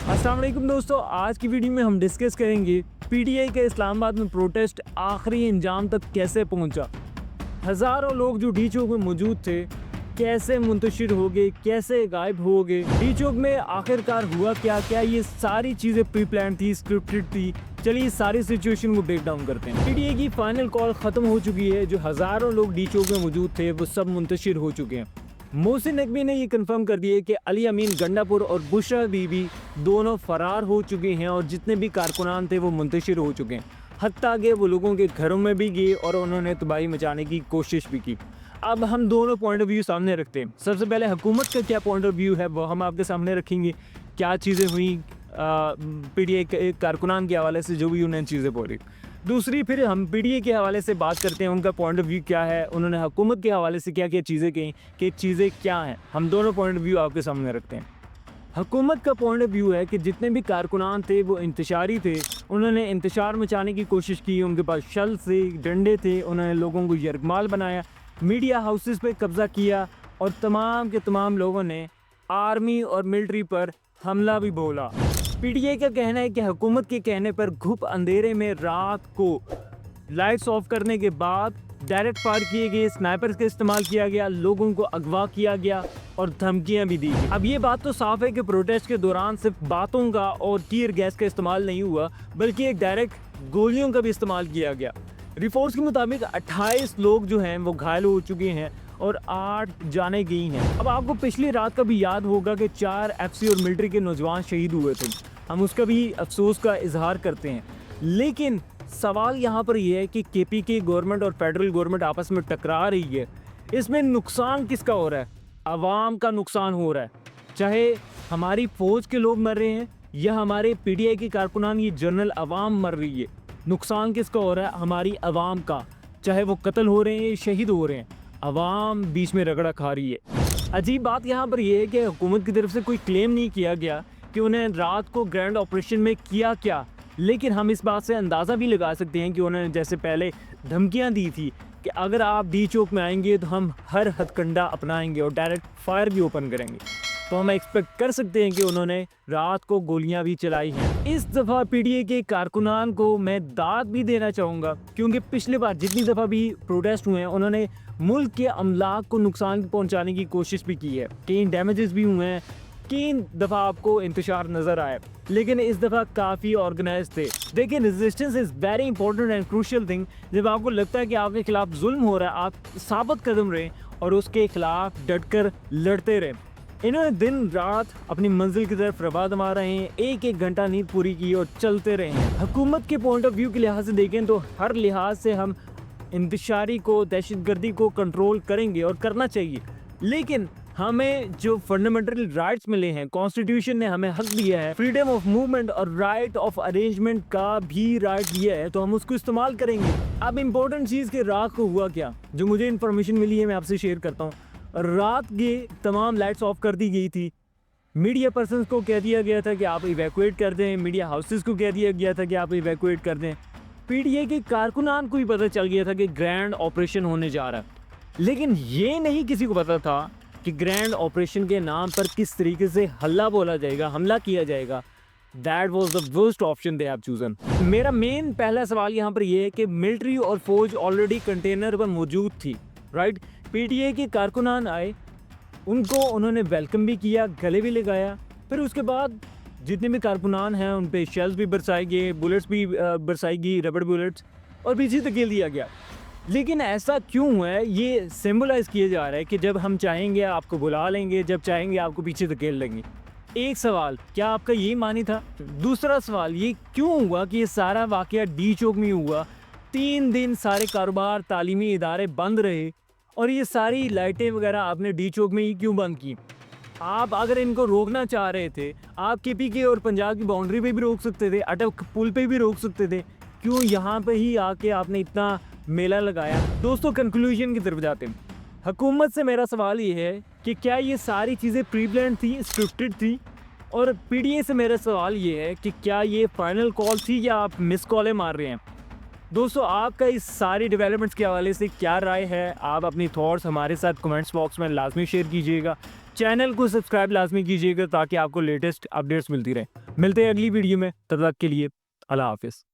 अस्सलाम वालेकुम दोस्तों, आज की वीडियो में हम डिस्कस करेंगे पीटीआई के इस्लामाबाद में प्रोटेस्ट आखिरी अंजाम तक कैसे पहुंचा। हज़ारों लोग जो डी चौक में मौजूद थे कैसे मुंतशिर हो गए, कैसे गायब हो गए, डी चौक में आखिरकार हुआ क्या क्या, ये सारी चीज़ें प्री प्लान थी, स्क्रिप्टेड थी। चलिए सारी सिचुएशन को ब्रेक डाउन करते हैं। पीटीआई की फाइनल कॉल ख़त्म हो चुकी है। जो हज़ारों लोग डी चौक में मौजूद थे वो सब मुंतशिर हो चुके हैं। मोहसिन नकवी ने ये कंफर्म कर दिया कि अली अमीन गंडापुर और बुशरा बीबी दोनों फरार हो चुके हैं और जितने भी कारकुनान थे वो मुंतशिर हो चुके हैं। हत्ता कि वो लोगों के घरों में भी गए और उन्होंने तबाही मचाने की कोशिश भी की। अब हम दोनों पॉइंट ऑफ व्यू सामने रखते हैं। सबसे पहले हुकूमत का क्या पॉइंट ऑफ व्यू है वो हम आपके सामने रखेंगे। क्या चीज़ें हुई पीटीआई के कारकुनान के हवाले से, जो भी उन्हें चीज़ें बोली। दूसरी फिर हम पीटीआई के हवाले से बात करते हैं, उनका पॉइंट ऑफ व्यू क्या है, उन्होंने हुकूमत के हवाले से क्या क्या चीज़ें कहीं कि चीज़ें क्या हैं। हम दोनों पॉइंट ऑफ व्यू आपके सामने रखते हैं। हुकूमत का पॉइंट ऑफ व्यू है कि जितने भी कारकुनान थे वो इंतशारी थे, उन्होंने इंतशार मचाने की कोशिश की, उनके पास शल से डंडे थे, उन्होंने लोगों को यरगमाल बनाया, मीडिया हाउसेस पे कब्ज़ा किया और तमाम के तमाम लोगों ने आर्मी और मिलिट्री पर हमला भी बोला। पीटीआई का कहना है कि हुकूमत के कहने पर घुप अंधेरे में रात को लाइट्स ऑफ करने के बाद डायरेक्ट फायर किए गए, स्नाइपर्स का इस्तेमाल किया गया, लोगों को अगवा किया गया और धमकियां भी दी गई। अब ये बात तो साफ है कि प्रोटेस्ट के दौरान सिर्फ बातों का और टीयर गैस का इस्तेमाल नहीं हुआ, बल्कि एक डायरेक्ट गोलियों का भी इस्तेमाल किया गया। रिपोर्ट्स के मुताबिक 28 लोग जो हैं वो घायल हो चुके हैं और 8 जाने गई हैं। अब आपको पिछली रात का भी याद होगा कि 4 एफसी और मिलिट्री के नौजवान शहीद हुए थे। हम उसका भी अफसोस का इजहार करते हैं। लेकिन सवाल यहाँ पर यह है कि केपीके गवर्नमेंट और फेडरल गवर्नमेंट आपस में टकरा रही है। इसमें नुकसान किसका हो रहा है? आवाम का नुकसान हो रहा है। चाहे हमारी फौज के लोग मर रहे हैं या हमारे पीटीआई के कारकुनान, ये जनरल आवाम मर रही है। नुकसान किसका हो रहा है? हमारी आवाम का। चाहे वो कत्ल हो रहे हैं, शहीद हो रहे हैं, आवाम बीच में रगड़ा खा रही है। अजीब बात यहाँ पर यह है कि हुकूमत की तरफ से कोई क्लेम नहीं किया गया कि उन्हें रात को ग्रैंड ऑपरेशन में किया क्या, लेकिन हम इस बात से अंदाज़ा भी लगा सकते हैं कि उन्होंने जैसे पहले धमकियाँ दी थी कि अगर आप डी चौक में आएंगे तो हम हर हथकंडा अपनाएंगे और डायरेक्ट फायर भी ओपन करेंगे, तो हम एक्सपेक्ट कर सकते हैं कि उन्होंने रात को गोलियां भी चलाई हैं। इस दफ़ा पीटीआई के कारकुनान को मैं दाद भी देना चाहूँगा, क्योंकि पिछली बार जितनी दफ़ा भी प्रोटेस्ट हुए हैं उन्होंने मुल्क के अमलाक को नुकसान पहुँचाने की कोशिश भी की है। कई डैमेजेस भी हुए हैं, कई दफ़ा आपको इंतशार नज़र आया, लेकिन इस दफ़ा काफ़ी ऑर्गेनाइज थे। देखिए, resistance is very important and crucial thing. जब आपको लगता है कि आपके खिलाफ जुल्म हो रहा है, आप साबित कदम रहें और उसके खिलाफ डट कर लड़ते रहें। इन्होंने दिन रात अपनी मंजिल की तरफ रवा दमा रहे हैं, एक एक घंटा नींद पूरी की और चलते रहे हैं। हुकूमत के पॉइंट ऑफ व्यू के लिहाज से देखें तो हर लिहाज से हम इंतशारी को, दहशतगर्दी को कंट्रोल करेंगे और करना चाहिए, लेकिन हमें जो फंडामेंटल राइट्स मिले हैं, कॉन्स्टिट्यूशन ने हमें हक दिया है, फ्रीडम ऑफ मूवमेंट और राइट ऑफ अरेंजमेंट का भी राइट दिया है, तो हम उसको इस्तेमाल करेंगे। अब इम्पोर्टेंट चीज़ कि रात को हुआ क्या, जो मुझे इन्फॉर्मेशन मिली है मैं आपसे शेयर करता हूँ। रात के तमाम लाइट्स ऑफ कर दी गई थी। मीडिया पर्सन्स को कह दिया गया था कि आप इवैक्यूएट कर दें, मीडिया हाउसेस को कह दिया गया था कि आप इवैक्यूएट कर दें। पीटीआई के कारकुनान को ही पता चल गया था कि ग्रैंड ऑपरेशन होने जा रहा है, लेकिन ये नहीं किसी को पता था कि ग्रैंड ऑपरेशन के नाम पर किस तरीके से हल्ला बोला जाएगा, हमला किया जाएगा। That was the worst option they have chosen. मेरा मेन पहला सवाल यहाँ पर यह है कि मिलिट्री और फौज ऑलरेडी कंटेनर पर मौजूद थी, राइट। पीटीआई के कारकुनान आए, उनको उन्होंने वेलकम भी किया, गले भी लगाया, फिर उसके बाद जितने भी कारकुनान हैं उन पे शेल्स भी बरसाए गए, बुलेट्स भी बरसाई गई, रबड़ बुलेट्स, और पीछे धकेल दिया गया। लेकिन ऐसा क्यों है? ये सिंबलाइज किया जा रहा है कि जब हम चाहेंगे आपको बुला लेंगे, जब चाहेंगे आपको पीछे धकेल लेंगे। एक सवाल, क्या आपका ये मानी था? दूसरा सवाल, ये क्यों हुआ कि ये सारा वाकया डी चौक में हुआ? 3 दिन सारे कारोबार, तालीमी इदारे बंद रहे और ये सारी लाइटें वगैरह आपने डी चौक में ही क्यों बंद की? आप अगर इनको रोकना चाह रहे थे, आप केपीके और पंजाब की बाउंड्री पे भी रोक सकते थे, अटक पुल पे भी रोक सकते थे, क्यों यहाँ पे ही आके आपने इतना मेला लगाया? दोस्तों, कंक्लूजन की तरफ जाते हैं। हुकूमत से मेरा सवाल ये है कि क्या ये सारी चीज़ें प्री प्लान थी, स्क्रिप्टेड थी? और पीटीआई से मेरा सवाल ये है कि क्या ये फाइनल कॉल थी या आप मिस कॉलें मार रहे हैं? दोस्तों, आपका इस सारी डेवलपमेंट्स के हवाले से क्या राय है? आप अपनी थॉट्स हमारे साथ कमेंट्स बॉक्स में लाजमी शेयर कीजिएगा। चैनल को सब्सक्राइब लाजमी कीजिएगा ताकि आपको लेटेस्ट अपडेट्स मिलती रहे। मिलते हैं अगली वीडियो में, तब तक के लिए अल्लाह हाफिज़।